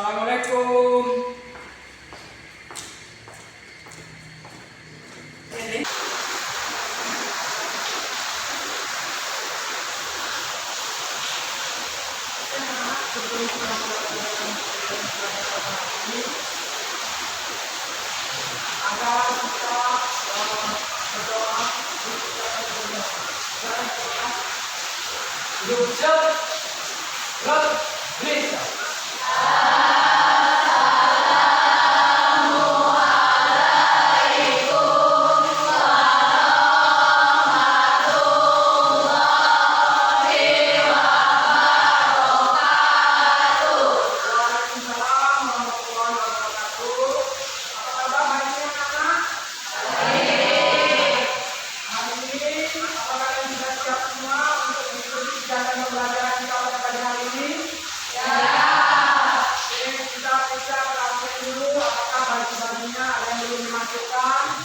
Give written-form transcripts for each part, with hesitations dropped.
Assalamualaikum. Agar kita berdoa hidup cepat bisa.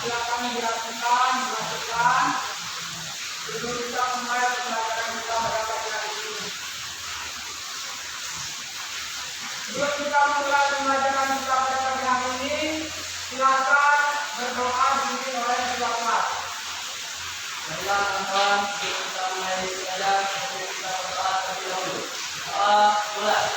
Silakan dilakukan, dilakukan. Sebelum kita mulai pembelajaran kita pada pagi hari ini. Sebelum kita mulai pembelajaran kita pada pagi hari ini, silakan berdoa dipimpin oleh Bapak. Baiklah teman-teman, sebelum kita mulai belajar, kita berdoa terlebih dahulu. Doa mulai.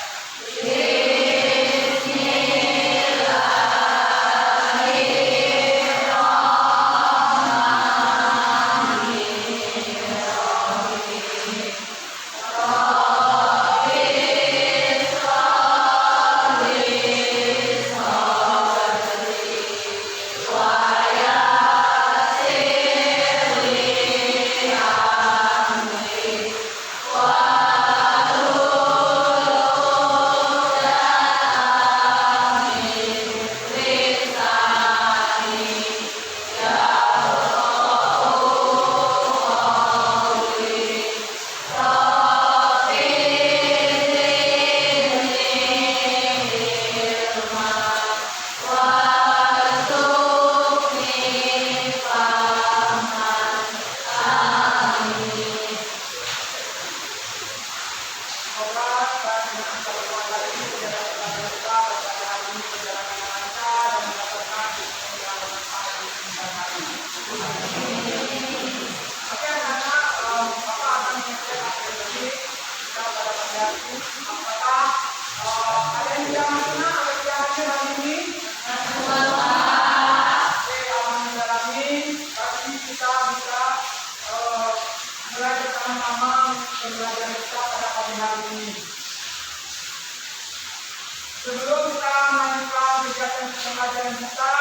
Sebelum kita melanjutkan kegiatan pembelajaran kita,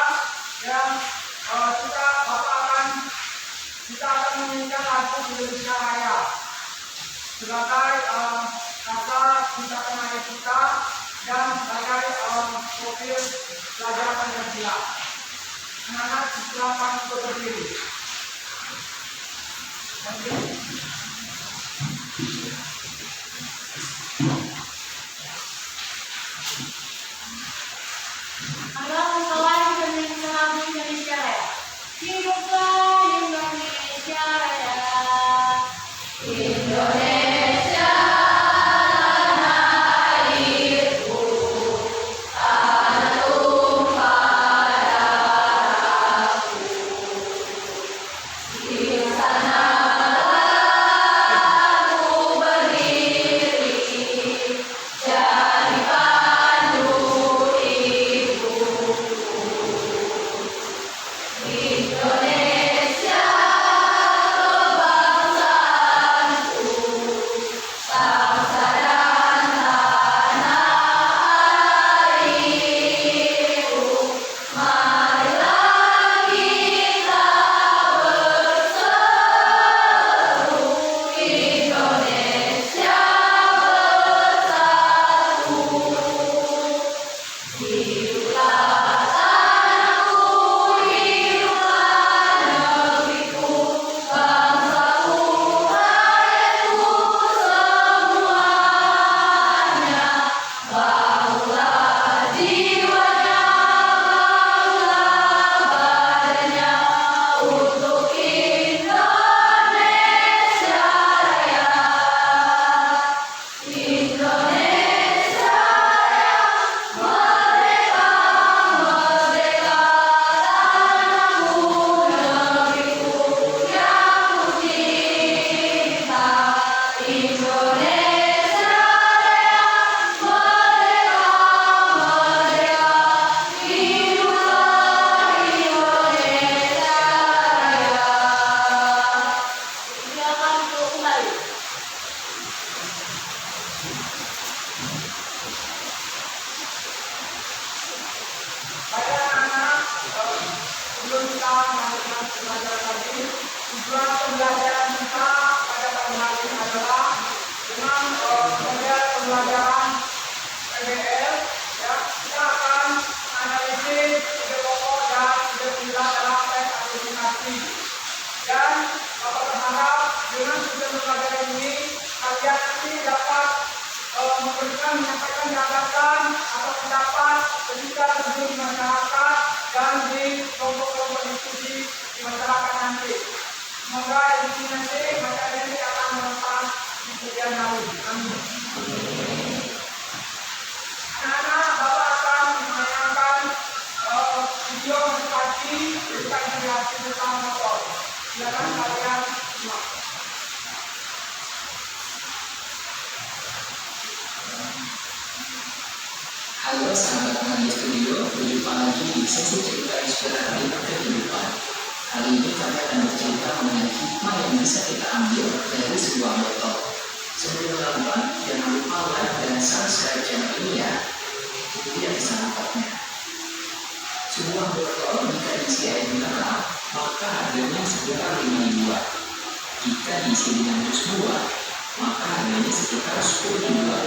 kita akan menyanyikan lagu Indonesia Raya sebagai kata ucapan ayat kita dan sebagai profil pelajaran Pancasila. Anak-anak silakan untuk berdiri. Indonesia Raya. kita melanjutkan pembelajaran lagi. Tujuan pembelajaran kita pada pagi hari ini adalah dengan model pembelajaran PBL, ya, kita akan analisis ide pokok dan ide pilihan dalam tes aplikasi. Dan Bapak berharap dengan sistem pembelajaran ini kalian nanti dapat menyampaikan gagasan atau pendapat ketika terjun di masyarakat dan di kelompok-kelompok diskusi di masyarakat nanti. Semoga edisi nanti materi ini akan bermanfaat di kemudian hari. Amin. Anak-anak, Bapak akan menayangkan video motivasi tentang integrasi tentang motor. Silakan kalian simak. Halo sahabat Mandi Studio, berjumpa lagi di sesi cerita inspiratif kehidupan. Kali ini kami akan bercerita mengenai hikmah yang bisa kita ambil dari sebuah botol. Sebelum melakukan, jangan lupa like dan subscribe channel ini ya. Itu dia kesalahannya. Sebuah botol jika diisi air mineral, maka harganya sekitar 5 ribuan. Jika diisi dengan jus buah, maka harganya sekitar 10 ribuan.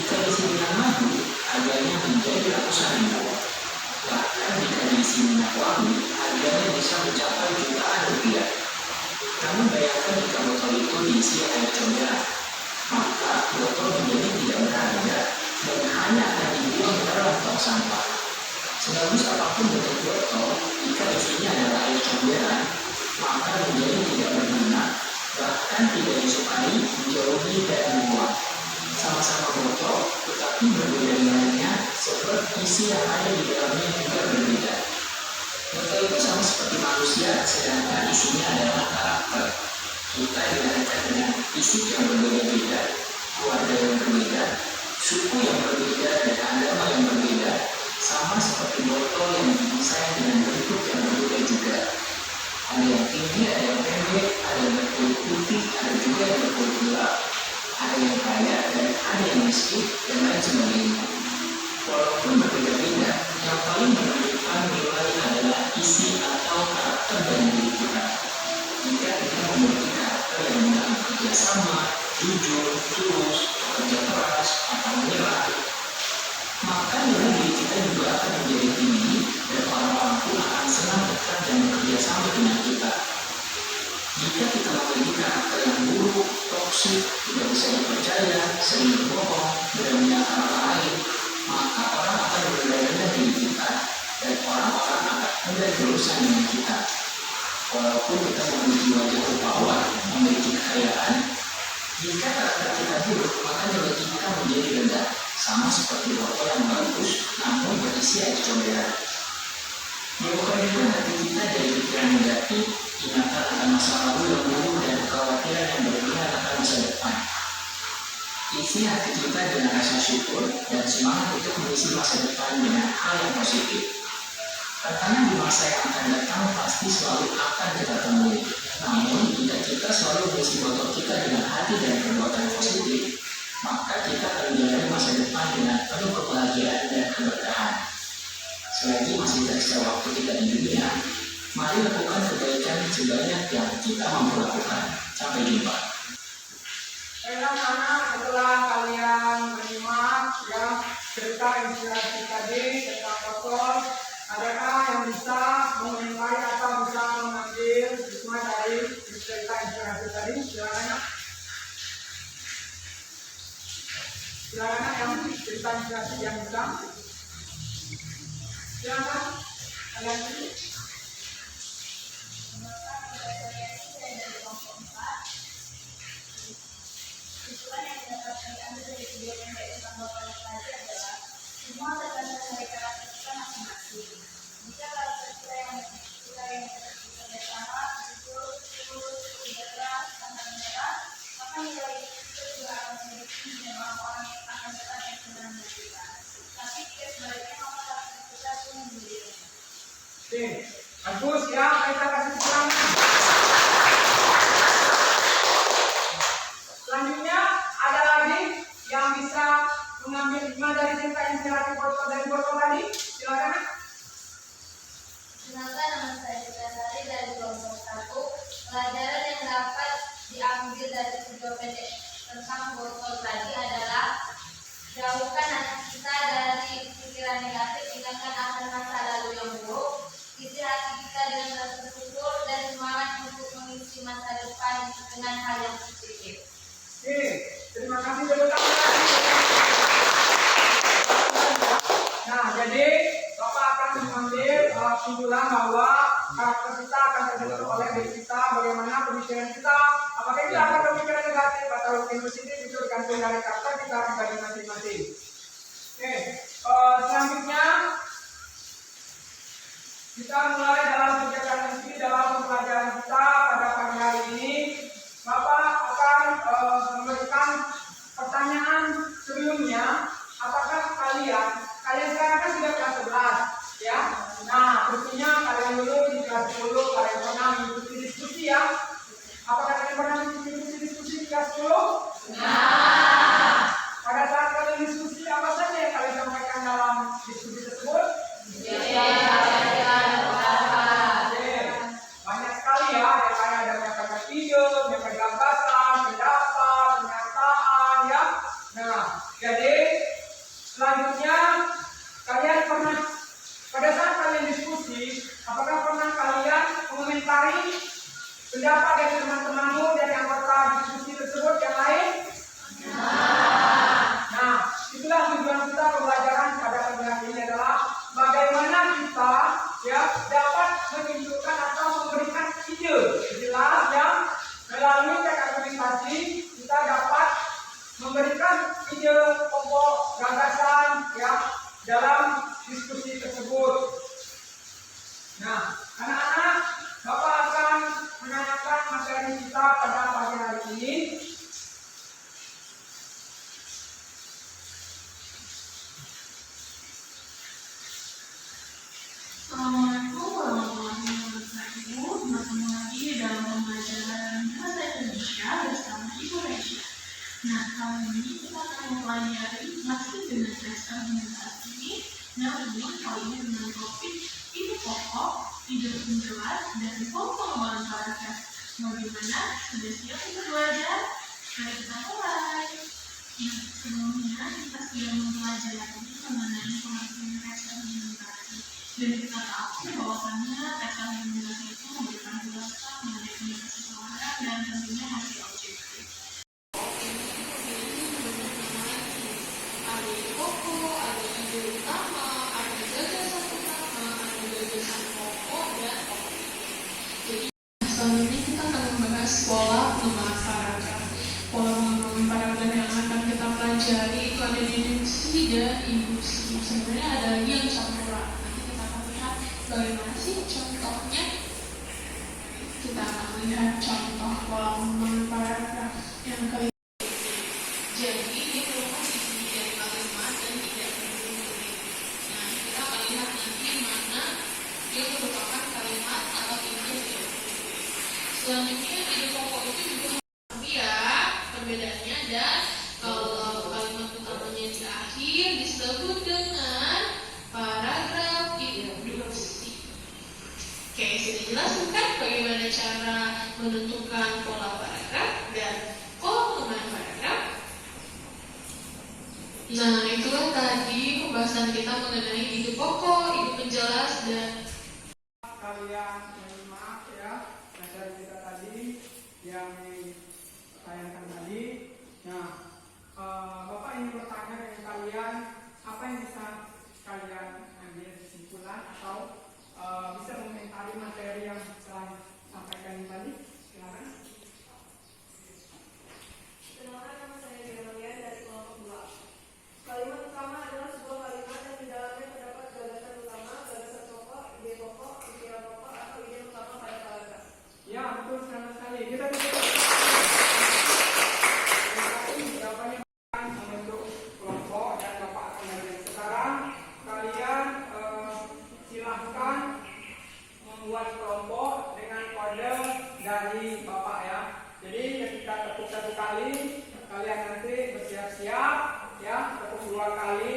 Jika diisi dengan madu, harganya menjadi ratusan ribu. Bahkan jika diisi minyak wangi, harganya bisa mencapai jutaan rupiah. Namun bayangkan jika botol itu diisi air comberan, maka botol menjadi tidak berharga dan hanya akan dibuang ke dalam tong sampah. Sebagus apapun bentuk botol, jika isinya adalah air comberan, maka menjadi tidak berguna, bahkan tidak disukai, dijauhi dan dibuang. Sama-sama botol, tetapi berbeda nilainya sebab isi yang ada di dalamnya juga berbeda. Botol itu sama seperti manusia, sedangkan isinya adalah karakter. Kita dilahirkan dengan fisik yang berbeda-beda, keluarga yang berbeda, suku yang berbeda, dan agama yang berbeda, sama seperti botol yang didesain dengan bentuk yang berbeda juga. Ada yang tinggi, ada yang pendek, ada yang berkulit putih, ada juga yang berkulit gelap. Ada yang kaya dan ada yang miskin dan lain sebagainya. Walaupun berbeda-beda, yang paling menentukan nilai adalah isi atau karakter dari diri kita. Jika kita memiliki karakter yang mudah bekerja sama, jujur, tulus, bekerja keras, atau menyerah, maka nilai diri kita juga akan menjadi tinggi dan orang-orang pun akan senang dekat dan bekerja sama dengan kita. Jika kita memiliki karakter yang buruk, toksik, tidak bisa dipercaya, sering berbohong, berani orang lain, maka orang akan berbeda-beda dari kita dan orang-orang akan mudah berurusan dengan kita. Walaupun kita memiliki wajah rupawan, memiliki kekayaan, jika karakter kita buruk, maka nilai kita menjadi rendah, sama seperti botol yang bagus, namun berisi air comberan. Jauhkan juga hati kita dari pikiran negatif, ingatan akan masa lalu yang buruk dan kekhawatiran yang berlebihan akan masa depan. Isi hati kita dengan rasa syukur dan semangat untuk mengisi masa depan dengan hal yang positif. Tantangan di masa yang akan datang pasti selalu akan kita temui. Namun, jika kita selalu mengisi botol kita dengan hati dan perbuatan positif, maka kita akan menjalani masa depan dengan penuh kebahagiaan dan keberkahan. Selagi masih tersisa waktu kita di dunia, mari lakukan kebaikan sebanyak yang kita mampu lakukan. Sampai jumpa. Anak-anak, setelah kalian menyimak ya cerita inspirasi tadi tentang botol, adakah yang bisa mengenai atau bisa mengambil hikmah dari cerita inspirasi tadi? Silakan. Silakan yang cerita inspirasi yang bisa. Silakan kalian dulu. Tujuan yang dapat diambil dari video pendek tentang botol tadi adalah semua tergantung dari karakter kita masing-masing. Jika karakter kita yang bekerja sama, jujur, tulus, bekerja keras, tanpa menyerah, maka nilai kita juga akan menjadi tinggi dan orang-orang yang akan dekat dan senang dengan kita. Tapi jika sebaliknya, maka karakter kita pun menjadi rendah. Oke, bagus ya, kita kasih semangat. Selanjutnya ada lagi yang bisa mengambil hikmah dari cerita inspirasi botol dari botol tadi. Silakan. Kenalkan nama saya pikiran negatif, tinggalkan akan masa lalu yang buruk. Isi hati kita dengan rasa bersyukur dan semangat untuk mengisi masa depan dengan hal yang positif. Oke, terima kasih tepuk tangan. Nah, jadi Bapak akan mengambil kesimpulan bahwa karakter kita akan terbentuk oleh diri kita, bagaimana pemikiran kita, apakah kita akan berpikiran negatif atau positif itu tergantung dari karakter kita pribadi masing-masing. Oke, selanjutnya kita mulai dalam kegiatan ini dalam pembelajaran kita pada pagi hari ini. Bapak akan memberikan pertanyaan sebelumnya. Apakah kalian sekarang kan sudah kelas 11 ya? Nah, pastinya kalian dulu di kelas 10 kalian pernah mengikuti diskusi ya? Apakah kalian pernah mengikuti diskusi di kelas 10? Nah, pada saat kalian diskusi apa saja yang kalian sampaikan dalam diskusi tersebut? Banyak sekali ya, ada menyampaikan ide, menyampaikan gagasan, pendapat, pernyataan ya. Nah, jadi selanjutnya kalian pernah pada saat kalian diskusi, apakah pernah kalian mengomentari pendapat dari teman-temanmu dari anggota diskusi tersebut yang lain? Nah, itulah tujuan kita pembelajaran pada pagi hari ini adalah bagaimana kita ya dapat menunjukkan atau memberikan ide jelas yang melalui teknik argumentasi kita dapat memberikan ide pokok gagasan ya dalam diskusi tersebut. Nah, anak-anak, Bapak akan menanyakan materi kita pada pagi hari ini. Assalamualaikum warahmatullahi wabarakatuh. Bertemu lagi dalam pembelajaran bahasa Indonesia bersama Ibu Reisha. Nah, kali ini kita akan mempelajari masih dengan tes argumentasi, namun kali ini dengan topik ide pokok, ide penjelas, dan pengembangan paragraf. Bagaimana? Sudah siap untuk belajar? Mari kita mulai. Nah, sebelumnya kita sudah mempelajari mengenai pengertian tes argumentasi. Dan kita tahu bahwasannya tes argumentasi itu memberikan ulasan mengenai pendapat seseorang dan tentunya masih objektif. Ada ide pokok, ada ide utama, ada gagasan utama, ada gagasan pokok dan objektif. Jadi selanjutnya kita akan membahas pola pengembangan paragraf. Pola pengembangan paragraf yang akan kita pelajari itu ada deduksi dan induksi. Sebenarnya ada lagi yang campuran. Bagaimana sih contohnya? Kita akan melihat contoh pola pengembangan paragraf yang kelima. Jadi dia merupakan isi dari kalimat dan tidak berdiri. Nah, kita akan lihat nanti mana dia merupakan kalimat atau ide yang berdiri. Selanjutnya ide pokok itu juga ya perbedaannya, dan kalau kalimat utamanya di akhir disebut dengan paragraf induksi. Oke, sudah jelas bukan bagaimana cara menentukan pola paragraf dan pola pengembangan paragraf? Nah, itulah tadi pembahasan kita mengenai ide pokok, ide penjelas, dan Kalian menyimak ya materi kita tadi yang ditayangkan tadi. Nah, Bapak ingin bertanya dengan kalian, apa yang bisa kalian ambil kesimpulan atau bisa mengomentari materi yang telah disampaikan tadi? Silakan. Kenalkan, nama saya Delia dari kelompok 2. Kalimat utama adalah sebuah kalimat yang di dalamnya terdapat gagasan utama, gagasan pokok, ide pokok, pikiran pokok, atau ide utama pada paragraf. Ya, betul sekali. Kita jawabannya membentuk kelompok dan Bapak akan belajar. Sekarang kalian silahkan membuat kelompok dengan kode dari Bapak ya. Jadi ketika ketuk 1 kali, kalian nanti bersiap-siap ya. Ketuk 2 kali,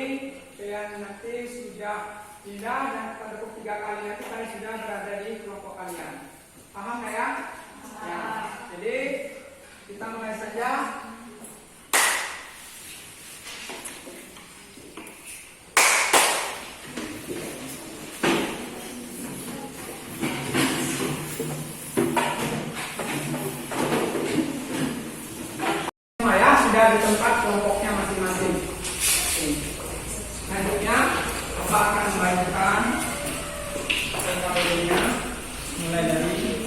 kalian nanti sudah pindah, dan ketuk 3 kali nanti kalian sudah berada di kelompok kalian. Paham nggak ya? Ya. Jadi kita mulai saja. Bapak akan membacakan PKPD-nya mulai dari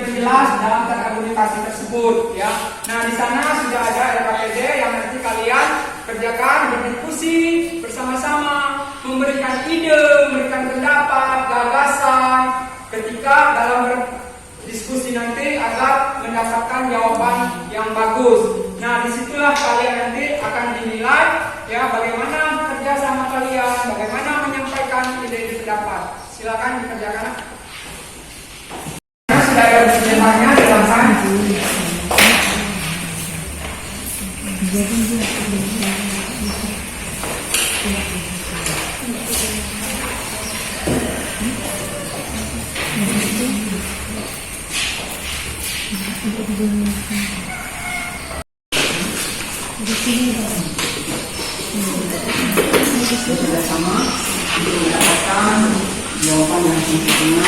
jelas dalam terkomunikasi tersebut ya. Nah, di sana sudah ada RKPD yang nanti kalian kerjakan, berdiskusi bersama-sama, memberikan ide, memberikan pendapat, gagasan ketika dalam berdiskusi nanti agar mendapatkan jawaban yang bagus. Nah, disitulah kalian nanti akan dinilai ya bagaimana kerja sama kalian, bagaimana menyampaikan ide-ide pendapat. Silakan dikerjakan. Sudah ada persenjatannya silahkan. Sudah sama untuk mendapatkan jawaban yang sempurna.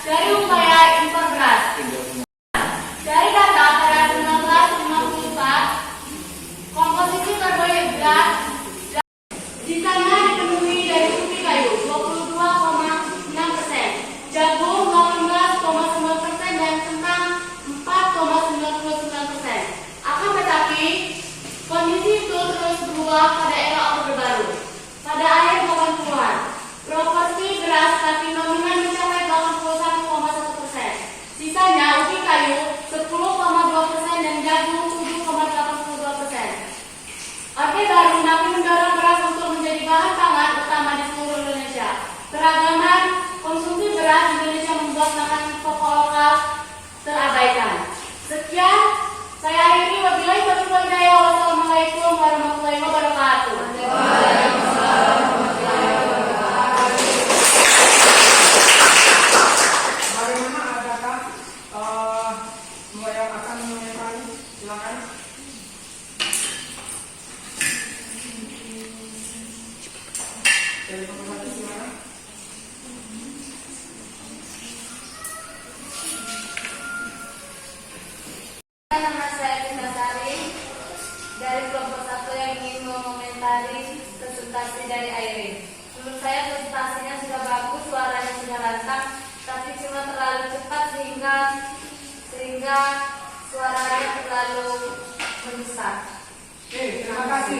Dari upaya impor beras. Dari data pada 1954, komposisi karbohidrat di sana dipenuhi dari ubi kayu 22,6%, jagung 18,9% dan kentang 4,99%. Akan tetapi, kondisi itu terus berubah pada era Orde Baru. Pada akhir 80-an, proporsi beras tapi nominal mencapai 81,1%. Sisanya ubi kayu 10,2% dan jagung 7,82%. Orde Baru makin mendorong beras untuk menjadi bahan pangan utama di seluruh Indonesia. Keragaman konsumsi beras di Indonesia membuat makanan pokok lokal terabaikan. Sekian, saya akhiri. Wabillahi taufiq wal hidayah. Wassalamualaikum warahmatullahi wabarakatuh. Bagaimana adakah Nama saya Cinta Sari dari kelompok 1 yang ingin mengomentari presentasi dari Airin. Menurut saya presentasinya sudah bagus, suaranya sudah lantang, tapi cuma terlalu cepat sehingga suaranya terlalu membesar. Oke, terima kasih.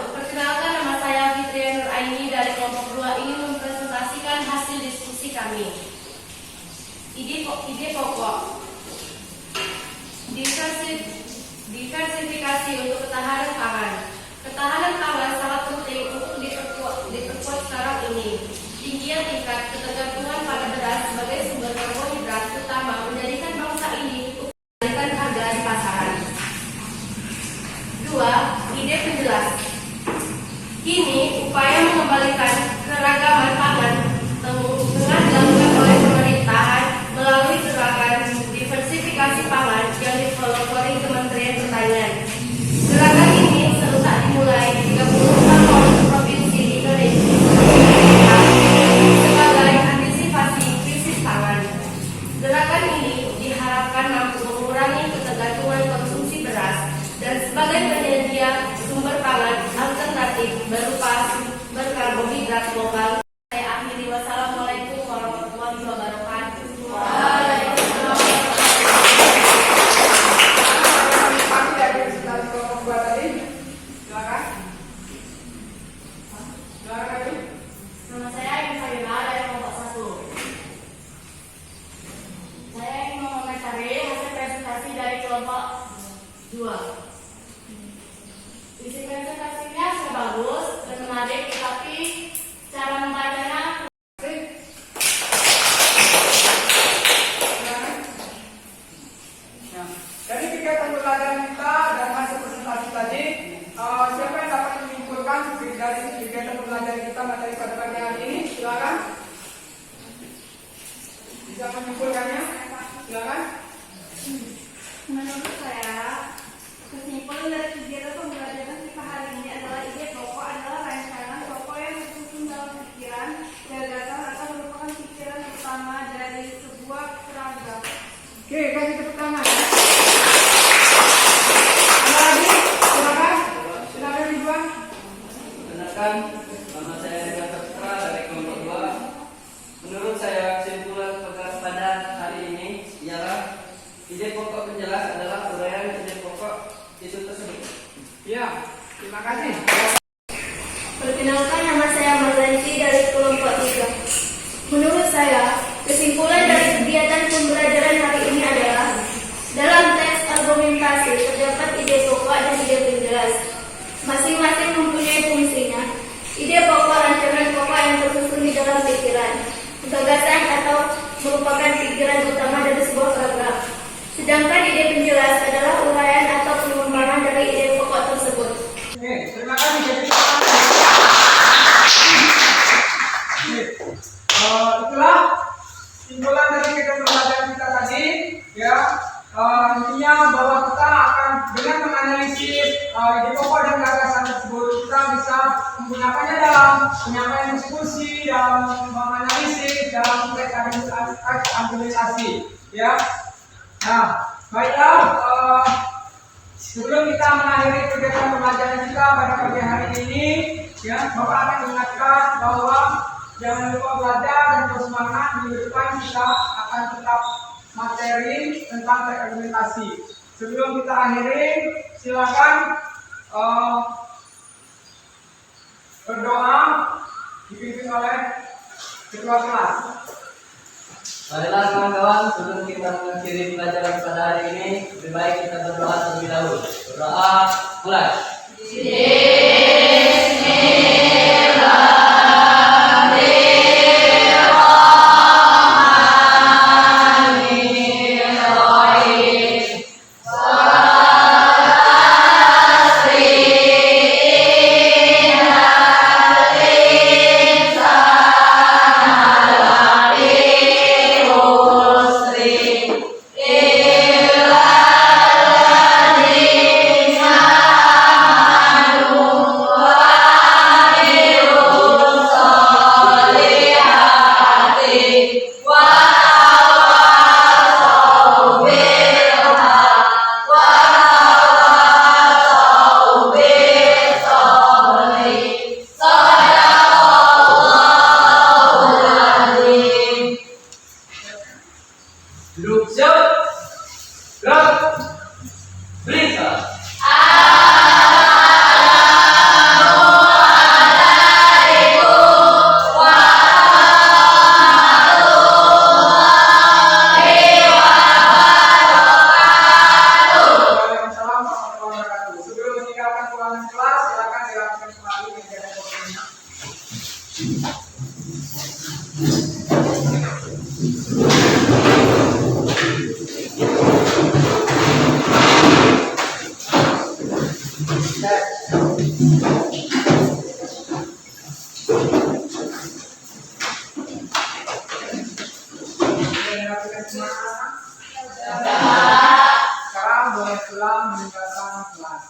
Perkenalkan, nama saya Fitria Nur Aini dari kelompok 2 ingin mempresentasikan hasil diskusi kami. Ide pokok diversifikasi untuk ketahanan pangan. Ketahanan pangan sangat penting untuk diperkuat sekarang ini. Tingginya tingkat ketergantungan pada beras sebagai sumber karbohidrat utama menjadikan bangsa ini mengendalikan harga di pasaran. 2. Ide penjelas. Kini, upaya mengembalikan keragaman pangan tengah dilakukan oleh pemerintahan melalui gerakan diversifikasi pangan yang dipelopori Kementerian Pertanian. Gerakan ini serentak dimulai di 34 provinsi di Indonesia sebagai antisipasi krisis pangan. Gerakan ini diharapkan mampu mengurangi ketergantungan konsumsi beras dan sebagai penyedia sumber pangan alternatif berupa sumber karbohidrat lokal. Saya akhiri, wassalamualaikum warahmatullahi wabarakatuh. Nama saya Ibu Farina dari kelompok 1. Saya ingin mengomentari hasil presentasi dari kelompok 2. Isi presentasinya sudah bagus dan menarik, tetapi cara membacanya Dari kegiatan pembelajaran kita dan hasil presentasi tadi, siapa yang dapat menyimpulkan dari kegiatan pembelajaran kita materi pada pagi hari ini? Silakan. Bisa menyimpulkannya? Silakan. menurut saya kesimpulan dari kegiatan pembelajaran kita hari ini adalah ide pokok adalah rancangan pokok yang tersusun dalam pikiran, gagasan atau merupakan pikiran utama dari sebuah program. Oke, kasih tepuk tangan. Ada lagi? Silakan. Silakan Ridwan. Perkenalkan, nama saya Ridwan Saputra dari kelompok 2. Menurut saya, kesimpulan pada hari ini ialah ide pokok penjelas adalah uraian ide pokok isu tersebut. Ya, terima kasih. Perkenalkan, nama saya Marlanti dari kelompok 3. Menurut saya, kesimpulan dari kegiatan pembelajaran hari ini adalah dalam teks argumentasi terdapat ide pokok dan ide penjelas. Masing-masing mempunyai fungsinya. Ide pokok rancangan pokok yang tersusun di dalam pikiran, gagasan atau merupakan pikiran utama dari sebuah program. Sedangkan ide penjelas adalah uraian atau pengembangan dari ide pokok tersebut. Oke, terima kasih. Jadi, itulah simpulan dari kegiatan pembelajaran kita tadi. Ya, intinya bahwa kita akan dengan menganalisis ide pokok dan gagasan tersebut, kita bisa menggunakannya dalam penyampaian diskusi, dalam menganalisis, dalam teks argumentasi. Ya. Nah, baiklah, sebelum kita mengakhiri kegiatan pembelajaran kita pada pagi hari ini, ya, Bapak akan mengingatkan bahwa jangan lupa belajar dan terus semangat. Minggu depan kita akan tetap materi tentang teks argumentasi. Sebelum kita akhiri, silakan berdoa dipimpin oleh ketua kelas. Marilah kawan-kawan, sebelum kita mengakhiri pelajaran pada hari ini, lebih baik kita berdoa terlebih dahulu. Berdoa, mulai. Sekarang boleh pulang meninggalkan kelas.